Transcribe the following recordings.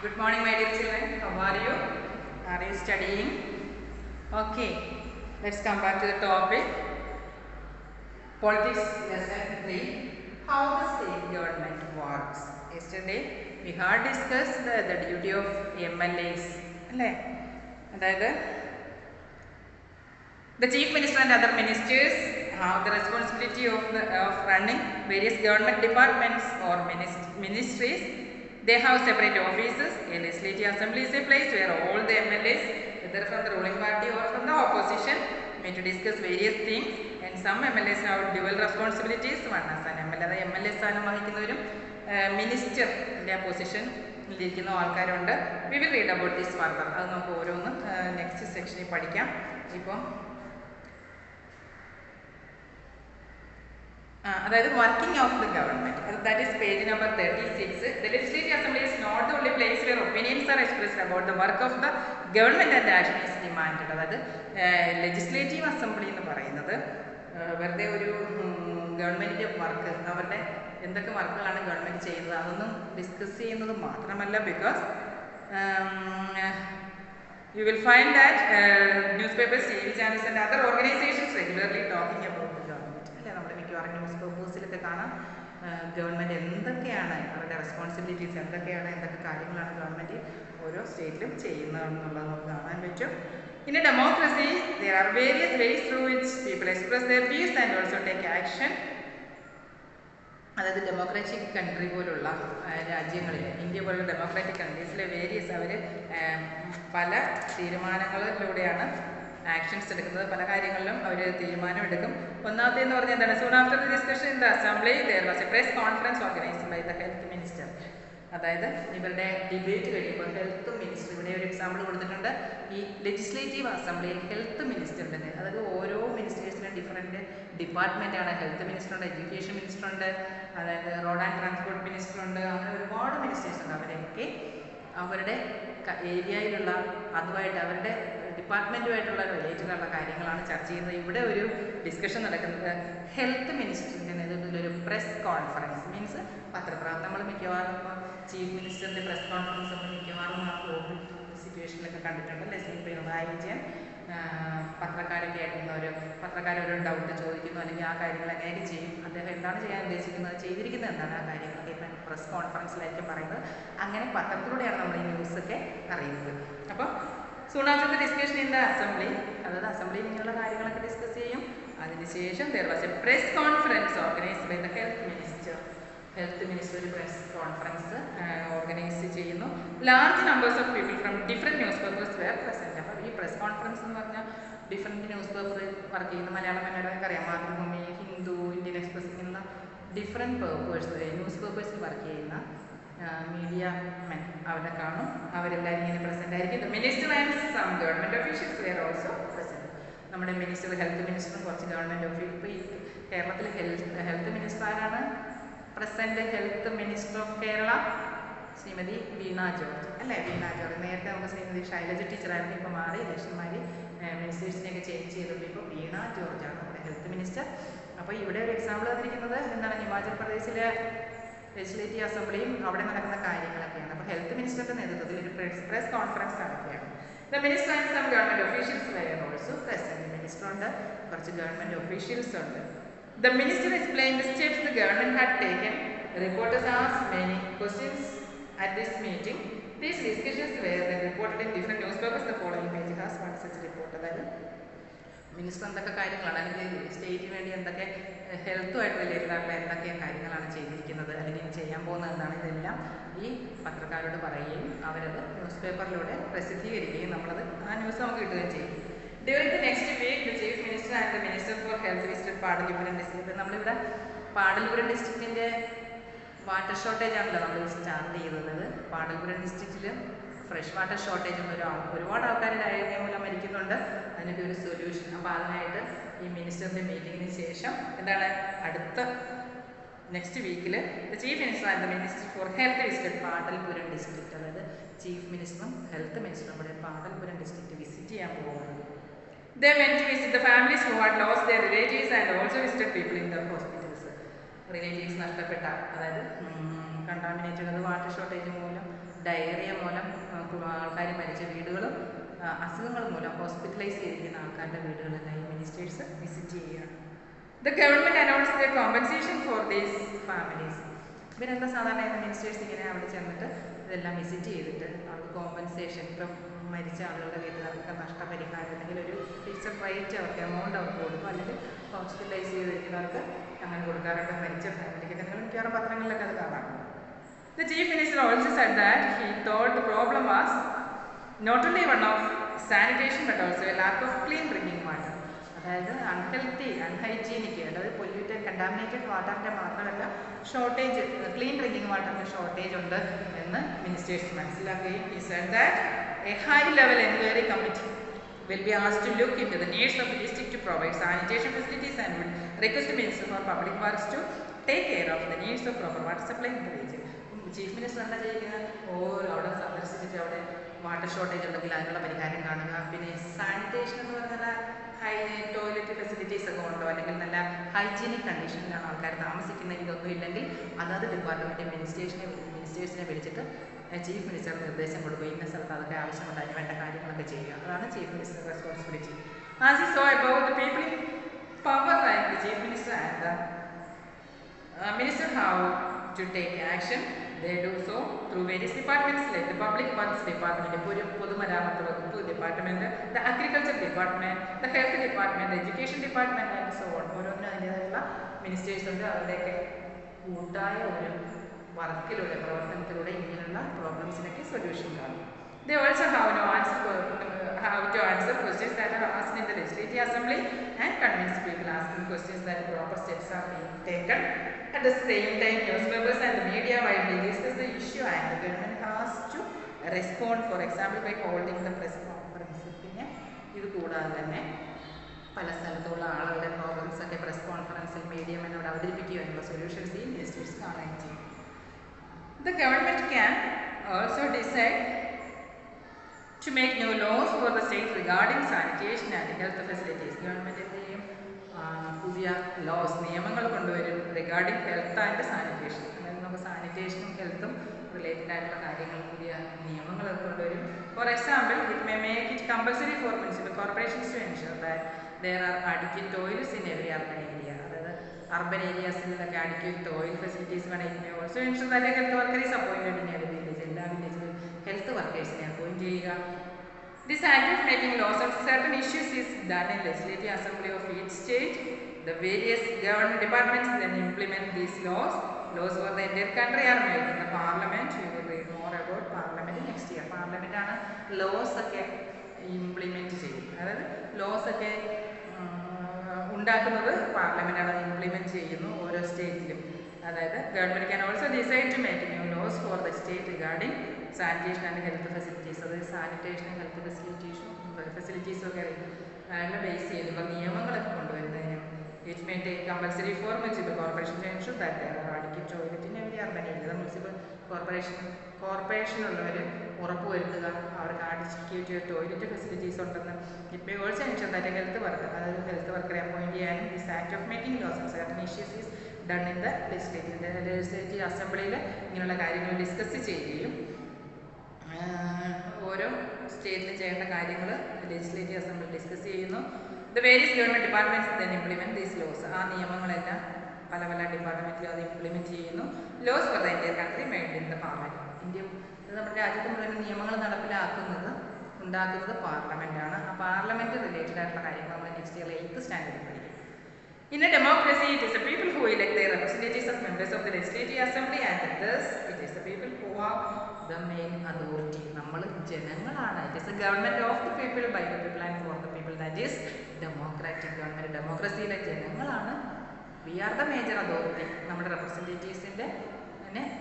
Good morning, my dear children. How are you? Are you studying? Okay, let's come back to the topic. Politics lesson 3. How the state government works. Yesterday, we had discussed the duty of MLAs. The chief minister and other ministers have the responsibility of running various government departments or ministries. They have separate offices. A legislative assembly is a place where all the MLAs, whether from the ruling party or from the opposition, meet to discuss various things. And some MLAs have dual responsibilities. One as an MLA, the MLA സ്ഥാനം വഹിക്കുന്നവരും minister their position ഇരിക്കുന്ന ആൾക്കാരുണ്ട്. We will read about this further. അത് നമുക്ക് ഓരോന്ന് next സെക്ഷനിൽ പഠിക്കാം. ഇപ്പം അതായത് working of the government, that is page number 36. The legislative assembly is not the only place where opinions are expressed about the work of the government and action is demanded. അതായത് legislative assembly എന്ന് പറയുന്നത് വെറുതെ ഒരു ഗവൺമെന്റിന്റെ work, അവരുടെ എന്തൊക്കെ വർക്കുകളാണ് government ചെയ്യുന്നത് അതൊന്നും ഡിസ്കസ് ചെയ്യുന്നത് മാത്രമല്ല. Because you will find that newspapers, TV channels and other organizations regularly talking about the government. അല്ലേ, നമ്മുടെ മിക്കവാറും ന്യൂസ് പേപ്പേഴ്സിലൊക്കെ കാണാം ഗവൺമെൻറ് എന്തൊക്കെയാണ് അവരുടെ റെസ്പോൺസിബിലിറ്റീസ്, എന്തൊക്കെ കാര്യങ്ങളാണ് ഗവൺമെൻറ് ഓരോ സ്റ്റേറ്റിലും ചെയ്യുന്നതെന്നുള്ളത് നമുക്ക് കാണാൻ പറ്റും. In a democracy, there are various ways through which people express their views and also take action. അതായത് ഡെമോക്രാറ്റിക് കൺട്രി പോലുള്ള രാജ്യങ്ങളിൽ, ഇന്ത്യ പോലുള്ള ഡെമോക്രാറ്റിക് കൺട്രീസിലെ വേരിയസ് അവർ പല തീരുമാനങ്ങളിലൂടെയാണ് ആക്ഷൻസ് എടുക്കുന്നത്. പല കാര്യങ്ങളിലും അവർ തീരുമാനമെടുക്കും. ഒന്നാമത്തേന്ന് പറഞ്ഞാൽ എന്താണ്, soon after the discussion in the assembly there was a press conference organised by the health minister. അതായത് ഇവരുടെ ഡിബേറ്റ് കഴിയുമ്പോൾ ഹെൽത്ത് മിനിസ്റ്റർ, ഇവിടെ ഒരു എക്സാമ്പിൾ കൊടുത്തിട്ടുണ്ട്. ഈ ലെജിസ്ലേറ്റീവ് അസംബ്ലിയിൽ ഹെൽത്ത് മിനിസ്റ്ററിൻ്റെ, അതായത് ഓരോ മിനിസ്റ്റേഴ്സിനും ഡിഫറെൻറ്റ് ഡിപ്പാർട്ട്മെൻറ്റാണ്. ഹെൽത്ത് മിനിസ്റ്ററുണ്ട്, എഡ്യൂക്കേഷൻ മിനിസ്റ്ററുണ്ട്, അതായത് റോഡ് ആൻഡ് ട്രാൻസ്പോർട്ട് മിനിസ്റ്ററുണ്ട്, അങ്ങനെ ഒരുപാട് മിനിസ്റ്റേഴ്സ് ഉണ്ട്. അവരൊക്കെ അവരുടെ ഏരിയയിലുള്ള അതുമായിട്ട് അവരുടെ ഡിപ്പാർട്ട്മെൻറ്റുമായിട്ടുള്ള റിലേറ്റഡുള്ള കാര്യങ്ങളാണ് ചർച്ച ചെയ്യുന്നത്. ഇവിടെ ഒരു ഡിസ്കഷൻ നടക്കുന്നത് ഹെൽത്ത് മിനിസ്റ്ററിൻ്റെ നേതൃത്വത്തിലൊരു പ്രസ് കോൺഫറൻസ്, മീൻസ് പത്രപ്രവർത്തനം. നമ്മൾ മിക്കവാറും ചീഫ് മിനിസ്റ്ററിൻ്റെ പ്രസ് കോൺഫറൻസ് നമ്മൾ മിക്കവാറും ആ കോവിഡ് സിറ്റുവേഷനിലൊക്കെ കണ്ടിട്ടുണ്ടല്ലേ. പിണറായി വിജയൻ പത്രക്കാരൊക്കെ ആയിട്ടുള്ളവർ, പത്രക്കാരൊരു ഡൗട്ട് ചോദിക്കുന്നു, അല്ലെങ്കിൽ ആ കാര്യങ്ങൾ എങ്ങനെയൊക്കെ ചെയ്യും, അദ്ദേഹം എന്താണ് ചെയ്യാൻ ഉദ്ദേശിക്കുന്നത്, ചെയ്തിരിക്കുന്നത് എന്താണ്, ആ കാര്യങ്ങളൊക്കെ ഇപ്പം പ്രസ് കോൺഫറൻസിലായിരിക്കും പറയുന്നത്. അങ്ങനെ പത്രത്തിലൂടെയാണ് നമ്മൾ ഈ ന്യൂസൊക്കെ അറിയുന്നത്. അപ്പോൾ soon after the discussion in the assembly, അതായത് അസംബ്ലിയിൽ ഇങ്ങനെയുള്ള കാര്യങ്ങളൊക്കെ ഡിസ്കസ് ചെയ്യും. അതിനുശേഷം there was a press conference organized by the health minister. Health minister ഒരു പ്രസ് കോൺഫറൻസ് ഓർഗനൈസ് ചെയ്യുന്നു. Large numbers of people from different news papers were present. അപ്പോൾ ഈ പ്രസ് കോൺഫറൻസ് എന്ന് പറഞ്ഞാൽ ഡിഫറെൻറ്റ് ന്യൂസ് പേപ്പർ വർക്ക് ചെയ്യുന്ന, മലയാളം മനോരമയൊക്കെ അറിയാം, Mathrubhumi, Hindu, Indian express, ഇങ്ങനെയുള്ള ഡിഫറെൻറ്റ് പേപ്പേഴ്സ്, ന്യൂസ് പേപ്പേഴ്സിൽ വർക്ക് ചെയ്യുന്ന മീഡിയ മെൻ അവിടെ കാണും. അവരെല്ലാവരും ഇങ്ങനെ പ്രസൻ്റ് ആയിരിക്കും. Minister and some government officials were also present. നമ്മുടെ മിനിസ്റ്റർ, ഹെൽത്ത് മിനിസ്റ്ററും കുറച്ച് ഗവൺമെൻറ് ഒഫീഷ്യൽ, ഇപ്പോൾ ഈ കേരളത്തിൽ ഹെൽത്ത് മിനിസ്റ്റർ ആരാണ് present? Health minister of Kerala Shrimati Veena George, അല്ലേ? വീണ ജോർജ്. നേരത്തെ നമുക്ക് ശ്രീമതി ശൈലജ ടീച്ചറായിരുന്നു, ഇപ്പോൾ മാറി ഇലക്ഷന്മാർ മിനിസ്റ്റേഴ്സിനെയൊക്കെ ചേഞ്ച് ചെയ്തപ്പോൾ ഇപ്പോൾ വീണ ജോർജാണ് നമ്മുടെ ഹെൽത്ത് മിനിസ്റ്റർ. അപ്പോൾ ഇവിടെ ഒരു എക്സാമ്പിൾ തന്നിരിക്കുന്നത് എന്താണ്, ഹിമാചൽ പ്രദേശിലെ ലെജിസ്ലേറ്റീവ് അസംബ്ലിയും അവിടെ നടക്കുന്ന കാര്യങ്ങളൊക്കെയാണ്. അപ്പോൾ ഹെൽത്ത് മിനിസ്റ്ററുടെ നേതൃത്വത്തിൽ ഒരു പ്രസ് കോൺഫറൻസ് നടക്കുകയാണ്. The minister and some government officials were also present. Minister ഉണ്ട്, കുറച്ച് ഗവൺമെൻറ് ഒഫീഷ്യൽസ് ഉണ്ട്. The minister explained the steps the government had taken. The reporters asked many questions at this meeting. These discussions were then reported in different newspapers. The following page has one such report. അതായത് minister എന്തൊക്കെ കാര്യങ്ങളാണ്, അല്ലെങ്കിൽ സ്റ്റേറ്റിന് വേണ്ടി എന്തൊക്കെ ഹെൽത്തുമായിട്ട് റിലേറ്റഡായിട്ടുള്ള എന്തൊക്കെ കാര്യങ്ങളാണ് ചെയ്തിരിക്കുന്നത്, അല്ലെങ്കിൽ ചെയ്യാൻ പോകുന്നത് എന്താണ്, ഇതെല്ലാം ഈ പത്രക്കാരോട് പറയുകയും അവരത് ന്യൂസ് പേപ്പറിലൂടെ പ്രസിദ്ധീകരിക്കുകയും നമ്മളത് ആ ന്യൂസ് നമുക്ക് കിട്ടുകയും ചെയ്യും. During the next week, the chief minister and the minister for health visited Padalipuram district. നമ്മളിവിടെ പാടലിപുരം ഡിസ്ട്രിക്റ്റിൻ്റെ വാട്ടർ ഷോർട്ടേജ് ആണല്ലോ നമ്മൾ സ്റ്റാർട്ട് ചെയ്തത്. പാടലിപുരം ഡിസ്ട്രിക്റ്റിൽ ഫ്രഷ് വാട്ടർ ഷോർട്ടേജ് ഒരുപാട് ആൾക്കാർ ഡയറിയ മൂലം മരിക്കുന്നുണ്ട്. അതിനൊക്കെ ഒരു സൊല്യൂഷൻ. അപ്പോൾ അതിനായിട്ട് ഈ മിനിസ്റ്ററിൻ്റെ മീറ്റിങ്ങിന് ശേഷം എന്താണ്, അടുത്ത നെക്സ്റ്റ് വീക്കിൽ the chief minister and the minister for health visited Padalipuram district. അതായത് ചീഫ് മിനിസ്റ്ററും ഹെൽത്ത് മിനിസ്റ്ററും കൂടെ പാടലിപുരം ഡിസ്ട്രിക്റ്റ് വിസിറ്റ് ചെയ്യാൻ പോകുന്നത്. They went to visit the families who had lost their relatives and also visited people in the hospitals. Relatives നഷ്ടപ്പെട്ട, അതായത് contaminated water shortage മൂലം diarrhoea മൂലം ആൾക്കാർ മരിച്ച വീടുകളും അസുഖങ്ങൾ മൂലം ഹോസ്പിറ്റലൈസ് ചെയ്തിരിക്കുന്ന ആൾക്കാരുടെ വീടുകളെല്ലാം ഈ മിനിസ്റ്റേഴ്സ് വിസിറ്റ് ചെയ്യുകയാണ്. The government announce the compensation for these families. ഇവരെന്താ സാധാരണ മിനിസ്റ്റേഴ്സ് ഇങ്ങനെ അവിടെ ചെന്നിട്ട് ഇതെല്ലാം വിസിറ്റ് ചെയ്തിട്ട് അവർക്ക് കോമ്പൻസേഷൻ, ഇപ്പം മരിച്ച ആളുകളുടെ വീട്ടുകാർക്ക് നഷ്ടപരിഹാരം അല്ലെങ്കിൽ ഒരു ഫിക്സഡ് റേറ്റ് അവർക്ക് എമൗണ്ട് അവർക്ക് കൊടുക്കും, അല്ലെങ്കിൽ ഹോസ്പിറ്റലൈസ് ചെയ്തിരിക്കുന്നവർക്ക് അങ്ങനെ കൊടുക്കാറുണ്ട്. മരിച്ച ഫാമിലിക്ക് നിങ്ങൾ മിക്കവാറും പത്രങ്ങളിലൊക്കെ അത് കാണാം. The chief minister also said that he thought the problem was not only one of sanitation but also a lack of clean drinking water. അതായത് അൺഹൈജീനിക്, അതായത് പൊല്യൂട്ടഡ് കണ്ടാമിനേറ്റഡ് വാട്ടറിൻ്റെ മാത്രമല്ല ഷോർട്ടേജ്, ക്ലീൻ ഡ്രിങ്കിങ് വാട്ടറിൻ്റെ ഷോർട്ടേജ് ഉണ്ട് എന്ന് ministers മനസ്സിലാക്കുകയും he said that a high level inquiry committee will be asked to look into the needs of the district to provide sanitation facilities and would request the Minister for Public Works to take care of the needs of proper water supply in the region. Chief minister എന്താ ചെയ്യുന്നത്? അവിടെ സന്ദർശിച്ചിട്ട് അവിടെ water shortage ഉണ്ടെങ്കിൽ അതിനുള്ള പരിഹാരം കാണുക. പിന്നെ sanitation എന്ന് പറഞ്ഞാൽ ടോയ്ലറ്റ് ഫെസിലിറ്റീസ് ഒക്കെ ഉണ്ടോ, അല്ലെങ്കിൽ നല്ല ഹൈജീനിക് കണ്ടീഷനിലാണ് ആൾക്കാർ താമസിക്കുന്നത്, ഇതൊന്നും ഇല്ലെങ്കിൽ അതാത് ഡിപ്പാർട്ട്മെൻറ്റ് മിനിസ്റ്റേഴ്സിനെ വിളിച്ചിട്ട് ചീഫ് മിനിസ്റ്റർ നിർദ്ദേശം കൊടുക്കുക, ഇന്ന സ്ഥലത്ത് അതൊക്കെ ആവശ്യമുണ്ട്, അതിന് വേണ്ട കാര്യങ്ങളൊക്കെ ചെയ്യുക. അതാണ് chief minister responsibility. As you so about the people in power like the chief minister and the minister how to take action. They do so through various departments like the Public Works Department, പൊതുമരാമത്ത് വകുപ്പ് department, the Agriculture Department, the Health Department, the Education Department and so on. ഓരോന്നിനും അതിൻ്റെതായുള്ള ministers ഉണ്ട്. അവരുടെയൊക്കെ കൂട്ടായ ഒരു വർക്കിലൂടെ, പ്രവർത്തനത്തിലൂടെ ഇങ്ങനെയുള്ള പ്രോബ്ലംസിനൊക്കെ solution കാണും. They also have how to answer questions that are asked in the Legislative Assembly and convince people asking questions that proper steps are being taken. At the same time, newspapers and the media widely discuss the issue and the government has to respond, for example, by holding the press conference. പിന്നെ ഇത് കൂടാതെ തന്നെ പല സ്ഥലത്തുള്ള ആളുകളുടെ problems ഒക്കെ press കോൺഫറൻസിൽ മീഡിയമെന്നോട് അവതരിപ്പിക്കുക എന്നുള്ള സൊല്യൂഷൻസ് ഈ മിനിസ്റ്റേഴ്സ് കാണുകയും ചെയ്യും. The government can also decide to make new laws for the state regarding sanitation and health facilities. Government എന്ത് ചെയ്യും? പുതിയ ലോസ്, നിയമങ്ങൾ കൊണ്ടുവരും റിഗാർഡിംഗ് ഹെൽത്ത് ആൻഡ് സാനിറ്റേഷൻ. അതായത് നമുക്ക് സാനിറ്റേഷനും ഹെൽത്തും റിലേറ്റഡ് ആയിട്ടുള്ള കാര്യങ്ങൾ, പുതിയ നിയമങ്ങൾ കൊണ്ടുവരും. For example, it may make it compulsory for municipal corporations to ensure that there are adequate toilets in every urban area. അതായത് അർബൻ ഏരിയാസിലൊക്കെ adequate toilet facilities വേണം. It may also ensure that health worker is appointed in every village. എല്ലാ വില്ലേജിലും health വർക്കേഴ്സിനെ appoint ചെയ്യുക. This act of making laws on certain issues is done in Legislative Assembly of each state. The various government departments then implement these laws. Laws for the entire country are made in the Parliament. We will read more about Parliament next year. Parliament ആണ് laws ഒക്കെ implement ചെയ്യും. അതായത് loss ഒക്കെ ഉണ്ടാക്കുന്നത് parliament ആണ്, implement ചെയ്യുന്നു ഓരോ സ്റ്റേറ്റിലും. അതായത് government can also decide to make new laws for the state regarding sanitation and health facilities. അതായത് സാനിറ്റേഷനും ഹെൽത്ത് ഫെസിലിറ്റീസും ഒക്കെ അതിനെ ബേസ് ചെയ്തുള്ള നിയമങ്ങളൊക്കെ കൊണ്ടുവരുന്നതിനും. It may take compulsory for municipal corporation to ensure that there are adequate toilet in every urban area. മുനിസിപ്പൽ കോർപ്പറേഷനുള്ളവർ ഉറപ്പുവരുത്തുക അവർക്ക് adequate ടോയ്ലറ്റ് ഫെസിലിറ്റീസ് ഉണ്ടെന്ന്. It may also ensure that health worker, അതായത് ഹെൽത്ത് വർക്കറെ അപ്പോയിൻറ്റ് ചെയ്യാനും this act of making laws on certain issues is done in the legislative അസംബ്ലിയിൽ ഇങ്ങനെയുള്ള കാര്യങ്ങൾ ഡിസ്കസ് ചെയ്യുകയും ഓരോ സ്റ്റേറ്റിലും ചെയ്യേണ്ട കാര്യങ്ങൾ ലെജിസ്ലേറ്റീവ് അസംബ്ലി ഡിസ്കസ് ചെയ്യുന്നു. The various government departments then implement these laws. ആ നിയമങ്ങളെല്ലാം പല പല ഡിപ്പാർട്ട്മെൻറ്റിലും അത് ഇംപ്ലിമെൻറ്റ് ചെയ്യുന്നു. Laws for the entire country made in the parliament. India നമ്മുടെ രാജ്യത്ത് മുഴുവൻ നിയമങ്ങൾ ഉണ്ടാക്കുന്നത് പാർലമെൻറ്റാണ്. ആ പാർലമെൻറ്റ് റിലേറ്റഡ് ആയിട്ടുള്ള കാര്യങ്ങൾ നമ്മൾ നെക്സ്റ്റ് ഇയർ 8th സ്റ്റാൻഡേർഡിൽ പഠിക്കും. In a democracy, it is the people who elect their representatives as members of the Legislative Assembly and thus it is the people who are the main authority. നമ്മൾ ജനങ്ങളാണ്. It is the government of the people, by the people and for the people. That is democratic government. ഡെമോക്രസിയിലെ ജനങ്ങളാണ്. We are the major authority. നമ്മുടെ റെപ്രസെൻറ്റേറ്റീവ്സിൻ്റെ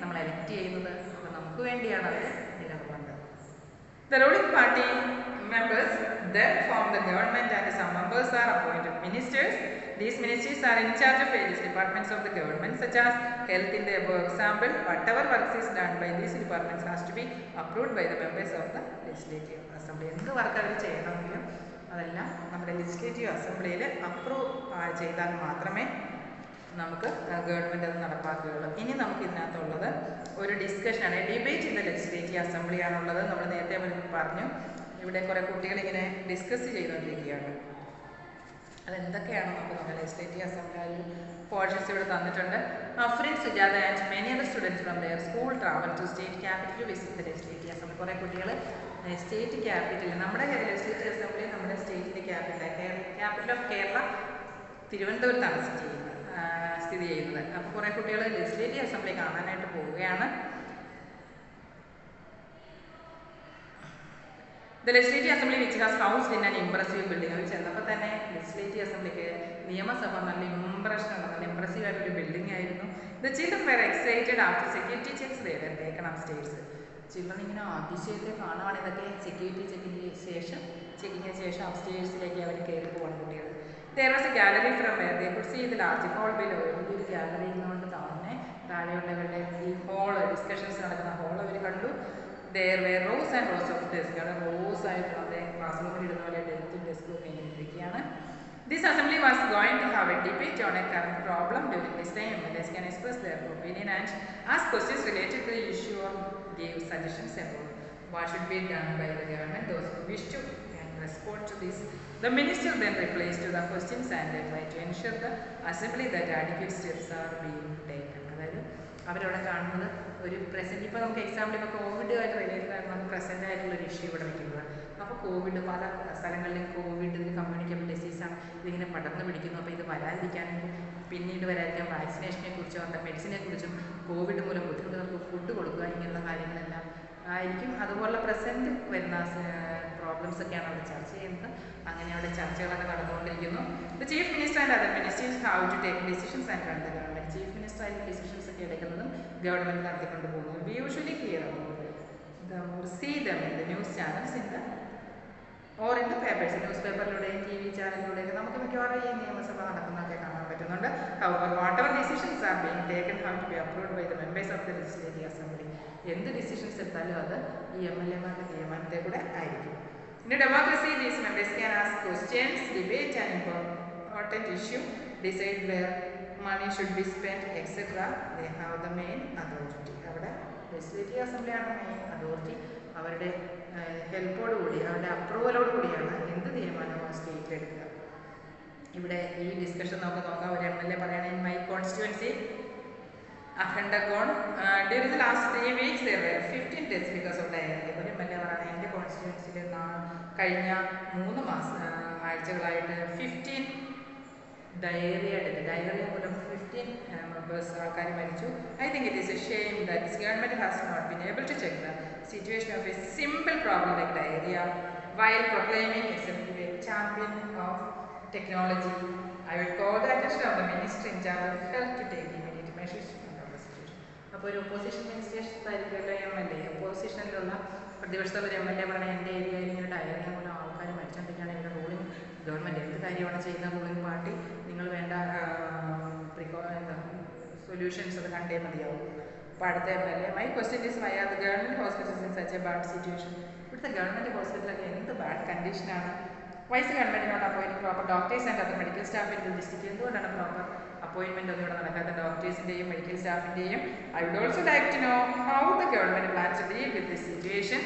നമ്മൾ elect ചെയ്യുന്നത്. അപ്പോൾ നമുക്ക് വേണ്ടിയാണ് അവർ നിലകൊള്ളുന്നത്. The ruling party members then form the government and some members are appointed ministers. These ministers are in charge of various departments of the government such as health in the above example. Whatever works is done by these departments has to be approved by the members of the Legislative Assembly. എന്ത് work അവർ ചെയ്യണമെങ്കിലും അതെല്ലാം നമ്മുടെ legislative അസംബ്ലിയിൽ approve ചെയ്താൽ മാത്രമേ നമുക്ക് government അത് നടപ്പാക്കുകയുള്ളൂ. ഇനി നമുക്ക് ഇതിനകത്തുള്ളത് ഒരു ഡിസ്കഷനാണ്, debate in the legislative assembly ആണുള്ളത്. നമ്മൾ നേരത്തെ പറഞ്ഞു, ഇവിടെ കുറേ കുട്ടികളിങ്ങനെ ഡിസ്കസ് ചെയ്തുകൊണ്ടിരിക്കുകയാണ്. അതെന്തൊക്കെയാണ് നമുക്ക് നോക്കാം. ലെജിസ്ലേറ്റീവ് അസംബ്ലി പോർഷൻസ് ഇവിടെ തന്നിട്ടുണ്ട്. Afreen, Sujatha and many other students from their school travel to state capital to visit the legislative assembly. കുറേ കുട്ടികൾ സ്റ്റേറ്റ് ക്യാപിറ്റൽ, നമ്മുടെ ലെജിസ്ലേറ്റീവ് അസംബ്ലി നമ്മുടെ സ്റ്റേറ്റിൻ്റെ ക്യാപിറ്റൽ ഓഫ് കേരള തിരുവനന്തപുരത്താണ് സ്ഥിതി ചെയ്യുന്നത്. അപ്പോൾ കുറേ കുട്ടികൾ ലെജിസ്ലേറ്റീവ് അസംബ്ലി കാണാനായിട്ട് പോവുകയാണ്. The legislative assembly which has housed in an impressive building. അവർ ചെന്നപ്പോൾ തന്നെ ലെജിസ്ലേറ്റീവ് അസംബ്ലിക്ക് നിയമസഭ നല്ല ഇംപ്രഷനാണ്, നല്ല ഇംപ്രസീവ് ആയിട്ടൊരു ബിൽഡിംഗ് ആയിരുന്നു. The children were excited after security checks they were taken upstairs. Children ഇങ്ങനെ അതിശയത്തിൽ കാണുവാണ് ഇതൊക്കെ. സെക്യൂരിറ്റി ചെക്കിങ്ങിന് ശേഷം അപ്സ്റ്റേഴ്സിലേക്ക് അവർ കയറി പോവാണ് കുട്ടികൾ. There was a gallery from where they could see the large hall below. വലിയൊരു ഗാലറി കൊണ്ട് താഴെയുള്ളവരുടെ ഈ ഹോള്, ഡിസ്കഷൻസ് നടക്കുന്ന ഹോൾ അവർ കണ്ടു. There were rows and rows of desks. അവിടെ റോസ് ആയിട്ട് നമ്മുടെ ക്ലാസ് റൂമിൽ ഇടുന്ന പോലെ ഡെസ്കും ഒക്കെ ഇങ്ങനെ ഇരിക്കുകയാണ്. This assembly was going to have a debate on a current problem. During this time, MLAs can express their opinion and ask questions related to the issue or give suggestions about what should be done by the government. Those who wish to respond to this, the minister then replies to the questions and they try to ensure the assembly that adequate steps are being taken. അതായത് അവരവിടെ കാണുന്നത് ഒരു present, ഇപ്പോൾ നമുക്ക് example ഇപ്പോൾ കോവിഡുമായിട്ട് related ആയിട്ട് നമുക്ക് present ആയിട്ടുള്ളൊരു ഇഷ്യൂ ഇവിടെ വയ്ക്കുന്നത്. അപ്പോൾ കോവിഡ് പല സ്ഥലങ്ങളിലും കോവിഡ് ഇതിന് കമ്മ്യൂണിക്കബിൾ ഡിസീസാണ്, ഇതിങ്ങനെ പടർന്ന് പിടിക്കുന്നു. അപ്പോൾ ഇത് വരാതിരിക്കാനും പിന്നീട് വരാതിരിക്കാൻ വാക്സിനേഷനെ കുറിച്ചും അവരുടെ മെഡിസിനെ കുറിച്ചും കോവിഡ് മൂലം ബുദ്ധിമുട്ടുകൾക്ക് ഫുഡ് കൊടുക്കുക, ഇങ്ങനെയുള്ള കാര്യങ്ങളെല്ലാം ആയിരിക്കും. അതുപോലുള്ള പ്രസൻറ്റ് വരുന്ന പ്രോബ്ലംസ് ഒക്കെയാണ് അവിടെ ചർച്ച ചെയ്യുന്നത്. അങ്ങനെ അവിടെ ചർച്ചകളൊക്കെ നടന്നുകൊണ്ടിരിക്കുന്നു. The chief minister and other ministers how to take decisions and run the government. Chief minister ആയിട്ട് ഡിസിഷൻസ് ഒക്കെ എടുക്കുന്നതും ഗവൺമെൻറ് നടത്തിക്കൊണ്ട് പോകുന്നു. We usually hear see them in the news channels in the or in the papers. News പേപ്പറിലൂടെയും TV ചാനലിലൂടെയൊക്കെ നമുക്ക് മിക്കവാറും ഈ നിയമസഭ നടക്കുന്നതൊക്കെ കാണാൻ പറ്റുന്നുണ്ട്. However, whatever decisions are being taken have to be approved by the members of the legislative assembly. എന്ത് decisions എടുത്താലും അത് ഈ MLA-മാരുടെ തീരുമാനത്തെ കൂടെ ആയിരിക്കും. In a democracy, these members can ask questions, debate an important issue, decide where money should be spent, etc. They have the main authority. അവിടെ legislative അസംബ്ലിയാണ് main authority. അവരുടെ ഹെൽപ്പോടുകൂടി, അവരുടെ അപ്രൂവലോട് കൂടിയാണ് എന്ത് തീരുമാനവും സ്റ്റേറ്റ് എടുക്കുക. ഇവിടെ ഈ ഡിസ്കഷൻ നമുക്ക് നോക്കാം. ഒരു MLA പറയുകയാണ്, in my constituency during the last 3 weeks there were 15 deaths because of diarrhea. ഒരു MLA പറയുന്നത് എൻ്റെ കോൺസ്റ്റിറ്റ്യുവൻസിയിൽ കഴിഞ്ഞ 3 ആഴ്ചകളായിട്ട് 15 ഡയേറിയ മൂലം 15 മെമ്പേഴ്സ് ആൾക്കാർ മരിച്ചു. I think it is a shame that this government has not been able to check the situation of a simple problem like diarrhea while proclaiming itself to be a champion of technology. I will call the attention of the minister in charge of health to take immediate measures to control the situation. അപ്പോൾ ഒരു opposition മിനിസ്റ്റേഴ്സായിരിക്കുമല്ലോ MLA. ഒപ്പോസിഷനിലുള്ള പ്രതിപക്ഷത്തെ ഒരു MLA പറഞ്ഞാൽ എൻ്റെ ഏരിയയിൽ ഇങ്ങനെ diarrhoea മൂലം ആൾക്കാർ മരിച്ചുകൊണ്ടിരിക്കുകയാണ്. ഇവിടെ റൂളിംഗ് ഗവൺമെൻറ് എന്ത് കാര്യമാണ് ചെയ്യുന്ന റൂളിംഗ് പാർട്ടി, നിങ്ങൾ വേണ്ട സൊല്യൂഷൻസ് അത് കണ്ടേ മതിയാവും. അപ്പോൾ അടുത്ത MLA, my question is why are the government hospitals in such a bad situation. ഇവിടുത്തെ ഗവൺമെൻറ് ഹോസ്പിറ്റലൊക്കെ എന്ത് ബാഡ് കണ്ടീഷനാണ്. വൈസ് ഗവൺമെൻറ്റിനോട് അപ്പോയിൻറ്റ് proper doctors and other medical staff in the district. എന്തുകൊണ്ടാണ് പ്രോപ്പർ അപ്പോയിൻമെൻറ്റ് ഒന്നും ഇവിടെ നടക്കാത്ത ഡോക്ടേഴ്സിൻ്റെയും മെഡിക്കൽ സ്റ്റാഫിൻ്റെയും? I would also like to know how the government plans to deal with this situation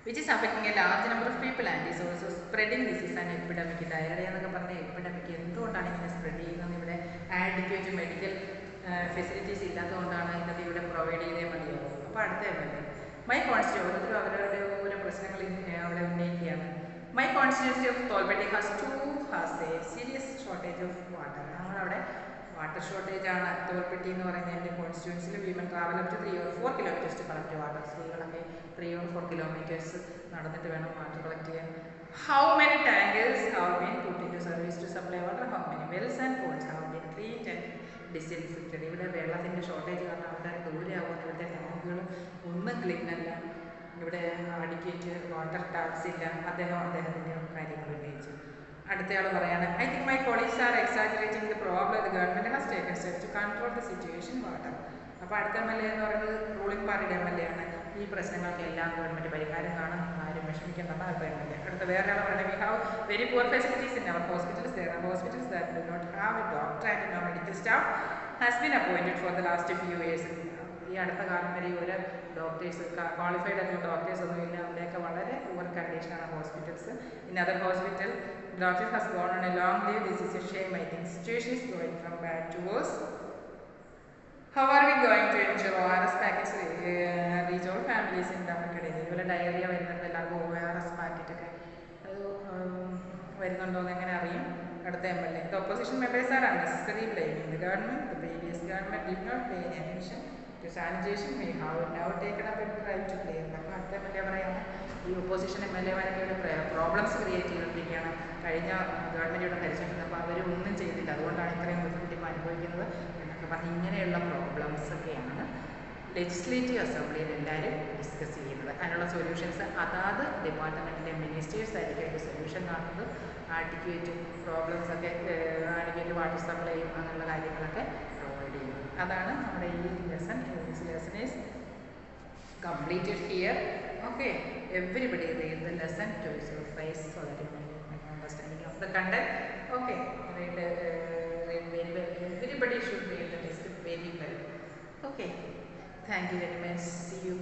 which is affecting a large number of people and is also spreading. This is an epidemic. Diarrhoea എന്നൊക്കെ പറഞ്ഞ epidemic എന്തുകൊണ്ടാണ് ഇങ്ങനെ spread ചെയ്യുന്നത്? ഇവിടെ adequate medical facilities ഇല്ലാത്തതുകൊണ്ടാണ്. ഇതൊക്കെ ഇവിടെ provide ചെയ്തേ മതിയാവും. അപ്പോൾ അടുത്ത MLA, മൈ കോൺസ്റ്റിറ്റ്യൂൻസി, ഓരോരുത്തരും അവരുടെ ഓരോ പ്രശ്നങ്ങൾ അവിടെ ഉന്നയിക്കുകയാണ്. My constituency of Tholpetty has a serious shortage of water. നമ്മളവിടെ വാട്ടർ ഷോർട്ടേജ് ആണ്. തോൽപ്പെട്ടി എന്ന് പറയുന്നത് എൻ്റെ കോൺസ്റ്റിറ്റ്യൂൻസിയിൽ women travel up to 3 or 4 kilometers to collect water. സ്ത്രീകളൊക്കെ 3 or 4 kilometers നടന്നിട്ട് വേണം വാട്ടർ കളക്ട് ചെയ്യാൻ. How many tankers have been put in to service to supply water? How many wells and pools have been cleaned and disinfected? ഇവിടെ വെള്ളത്തിൻ്റെ shortage കാരണം ആൾക്കാർ ദൂരെയാവുന്ന ഇവിടുത്തെ ടാങ്കുകൾ ഒന്നും ക്ലീൻ അല്ല. ഇവിടെ അഡിക്കേറ്റ് വാട്ടർ ടാപ്സ് ഇല്ല. അദ്ദേഹത്തിൻ്റെ കാര്യങ്ങൾ ഉന്നയിച്ചു. അടുത്തയാൾ പറയാണ്, I think my colleagues are exaggerating the problem. The government has taken steps to control the situation water. അപ്പോൾ അടുത്ത MLA എന്ന് പറയുന്നത് റൂളിംഗ് പാർട്ടിയുടെ MLA ആണ്. ഈ പ്രശ്നങ്ങൾക്കെല്ലാം ഗവൺമെൻറ് പരിഹാരം കാണും, ആരും വിഷമിക്കേണ്ടെന്ന് അടുത്ത MLA. അടുത്ത വേറെ ആൾ പറയുന്നത് we have very poor facilities in our hospitals. There are hospitals that do not have a doctor and no medical staff has been appointed for the last few years. ഈ അടുത്ത കാലം വരെ ഒരു ഡോക്ടേഴ്സ് ക്വാളിഫൈഡ് ആയിട്ടുള്ള doctors ഒന്നുമില്ല. അവിടെയൊക്കെ വളരെ poor കണ്ടീഷനാണ് hospitals. In other hospital doctor has gone on a long leave. This is a shame. I think situation is going from bad to worse. How are we going to ensure ORS packets reach all families in Tamil? ഇതുപോലെ diarrhoea വരുന്നുണ്ട് എല്ലാവർക്കും ORS പാക്കറ്റൊക്കെ അത് വരുന്നുണ്ടോ എന്ന് എങ്ങനെ അറിയും? അടുത്ത MLA. The opposition members are unnecessarily blaming the government. The previous government did not pay any attention to sanitation. We have now taken up a drive to play. അപ്പോൾ അടുത്ത MLA പറയുന്നത് ഈ ഒപ്പോസിഷൻ MLA-മാരൊക്കെ ഇവിടെ പ്രോബ്ലംസ് ക്രിയേറ്റ് ചെയ്തുകൊണ്ടിരിക്കുകയാണ്. കഴിഞ്ഞ government ഇവിടെ ഭരിച്ചിട്ടുണ്ട്, അപ്പോൾ അവർ ഒന്നും ചെയ്തില്ല, അതുകൊണ്ടാണ് ഇത്രയും ബുദ്ധിമുട്ടിപ്പോൾ അനുഭവിക്കുന്നത് എന്നൊക്കെ പറഞ്ഞ് ഇങ്ങനെയുള്ള പ്രോബ്ലംസൊക്കെയാണ് ലെജിസ്ലേറ്റീവ് അസംബ്ലിയിൽ എല്ലാവരും ഡിസ്കസ് ചെയ്യുന്നത്. അതിനുള്ള സൊല്യൂഷൻസ് അതാത് ഡിപ്പാർട്ട്മെൻറ്റിലെ മിനിസ്റ്റേഴ്സ് ആയിരിക്കും അതിൻ്റെ സൊല്യൂഷൻ കാണുന്നത്. ആഡിക്വേറ്റ് പ്രോബ്ലംസൊക്കെ ആഡിക്വേറ്റ് വാട്ടർ സപ്ലൈയും അങ്ങനെയുള്ള കാര്യങ്ങളൊക്കെ പ്രൊവൈഡ് ചെയ്യും. അതാണ് നമ്മുടെ ഈ lesson. This lesson is completed here. Okay, everybody read the lesson to your face so that you can make understanding of the content. Okay, read very well. Everybody should read the text very well. Okay, thank you very much. See you.